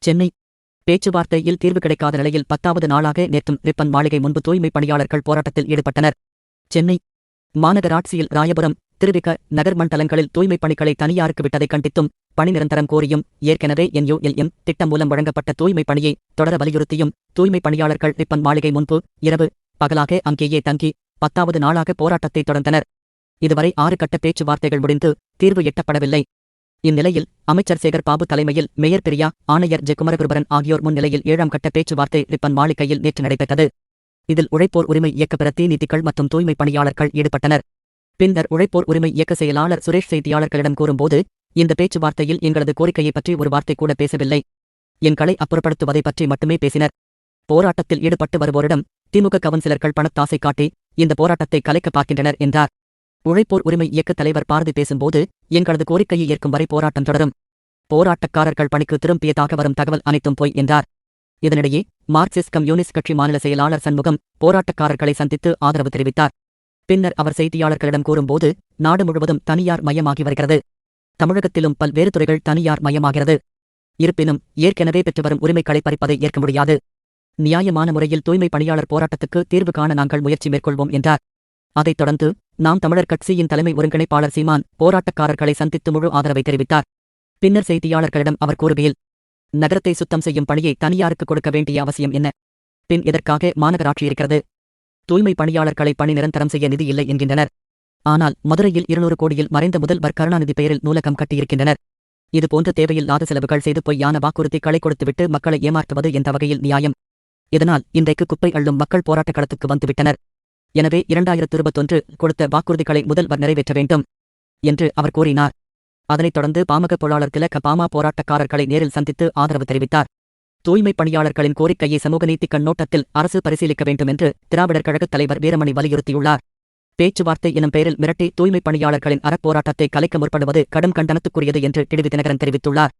சென்னை பேச்சுவார்த்தையில் தீர்வு கிடைக்காத நிலையில் 10வது நாளாக நேற்றும் ரிப்பன் மாளிகை முன்பு தூய்மை பணியாளர்கள் போராட்டத்தில் ஈடுபட்டனர். சென்னை மாநகராட்சியில் ராயபுரம், திருவிக நகர் மண்டலங்களில் தூய்மைப் பணிகளை தனியாருக்கு விட்டதை கண்டித்தும், பணி நிரந்தரம் கோரியும், ஏற்கனவே NULM திட்டம் மூலம் வழங்கப்பட்ட தூய்மை பணியை தொடர வலியுறுத்தியும் தூய்மை பணியாளர்கள் ரிப்பன் மாளிகை முன்பு இரவு பகலாக அங்கேயே தங்கி 10வது நாளாக போராட்டத்தை தொடர்ந்தனர். இதுவரை 6 கட்ட பேச்சுவார்த்தைகள் முடிந்து தீர்வு எட்டப்படவில்லை. இந்நிலையில் அமைச்சர் சேகர் பாபு தலைமையில் மேயர் பிரியா, ஆணையர் ஜெ குமரகுருபரன் ஆகியோர் முன்னிலையில் 7ஆம் கட்ட பேச்சுவார்த்தை ரிப்பன் மாளிகையில் நேற்று நடைபெற்றது. இதில் உழைப்போர் உரிமை இயக்க பிரதிநிதிகள் மற்றும் தூய்மை பணியாளர்கள் ஈடுபட்டனர். பின்னர் உழைப்போர் உரிமை இயக்க செயலாளர் சுரேஷ் செய்தியாளர்களிடம் கூறும்போது, இந்த பேச்சுவார்த்தையில் எங்களது கோரிக்கையை பற்றி ஒரு வார்த்தை கூட பேசவில்லை. எங்களை அப்புறப்படுத்துவதை பற்றி மட்டுமே பேசினர். போராட்டத்தில் ஈடுபட்டு வருவோரிடம் திமுக கவுன்சிலர்கள் பணத்தாசை காட்டி இந்த போராட்டத்தை கலைக்க பார்க்கின்றனர் என்றார். உழைப்போர் உரிமை இயக்க தலைவர் பாரதி பேசும்போது, எங்களது கோரிக்கையை ஏற்கும் வரை போராட்டம் தொடரும். போராட்டக்காரர்கள் பணிக்கு திரும்பியதாக வரும் தகவல் அனைத்தும் பொய் என்றார். இதனிடையே மார்க்சிஸ்ட் கம்யூனிஸ்ட் கட்சி மாநில செயலாளர் சண்முகம் போராட்டக்காரர்களை சந்தித்து ஆதரவு தெரிவித்தார். பின்னர் அவர் செய்தியாளர்களிடம் கூறும்போது, நாடு முழுவதும் தனியார் மயமாகி வருகிறது. தமிழகத்திலும் பல்வேறு துறைகள் தனியார் மயமாகிறது. இருப்பினும் ஏற்கனவே பெற்று வரும் உரிமைகளை பறிப்பதை ஏற்க முடியாது. நியாயமான முறையில் தூய்மை பணியாளர் போராட்டத்துக்கு தீர்வு காண நாங்கள் முயற்சி மேற்கொள்வோம் என்றார். அதைத் தொடர்ந்து நாம் தமிழர் கட்சியின் தலைமை ஒருங்கிணைப்பாளர் சீமான் போராட்டக்காரர்களை சந்தித்து முழு ஆதரவை தெரிவித்தார். பின்னர் செய்தியாளர்களிடம் அவர் கூறுகையில், நகரத்தை சுத்தம் செய்யும் பணியை தனியாருக்கு கொடுக்க வேண்டிய அவசியம் என்ன? பின் இதற்காக மாநகராட்சி இருக்கிறது. தூய்மை பணியாளர்களை பணி நிரந்தரம் செய்ய நிதி இல்லை என்கின்றனர். ஆனால் மதுரையில் 200 கோடியில் மறைந்த முதல்வர் கருணாநிதி பெயரில் நூலகம் கட்டியிருக்கின்றனர். இதுபோன்ற தேவையில்லாத செலவுகள் செய்து பொய்யான வாக்குறுதிகளை கொடுத்துவிட்டு மக்களை ஏமாற்றுவது எந்த வகையில் நியாயம்? இதனால் இன்றைக்கு குப்பை அள்ளும் மக்கள் போராட்டக் களத்துக்கு வந்துவிட்டனர். எனவே 2021 கொடுத்த வாக்குறுதிகளை முதல்வர் நிறைவேற்ற வேண்டும் என்று அவர் கூறினார். அதனைத் தொடர்ந்து பாமக பொருளாளர் திலக பாமா போராட்டக்காரர்களை நேரில் சந்தித்து ஆதரவு தெரிவித்தார். தூய்மை பணியாளர்களின் கோரிக்கையை சமூக நீதி கண்ணோட்டத்தில் அரசு பரிசீலிக்க வேண்டும் என்று திராவிடர் கழகத் தலைவர் வீரமணி வலியுறுத்தியுள்ளார். பேச்சுவார்த்தை எனும் பெயரில் மிரட்டி தூய்மை பணியாளர்களின் அறப்போராட்டத்தை கலைக்க முற்படுவது கடும் கண்டனத்துக்குரியது என்று டிடிவி தினகரன் தெரிவித்துள்ளார்.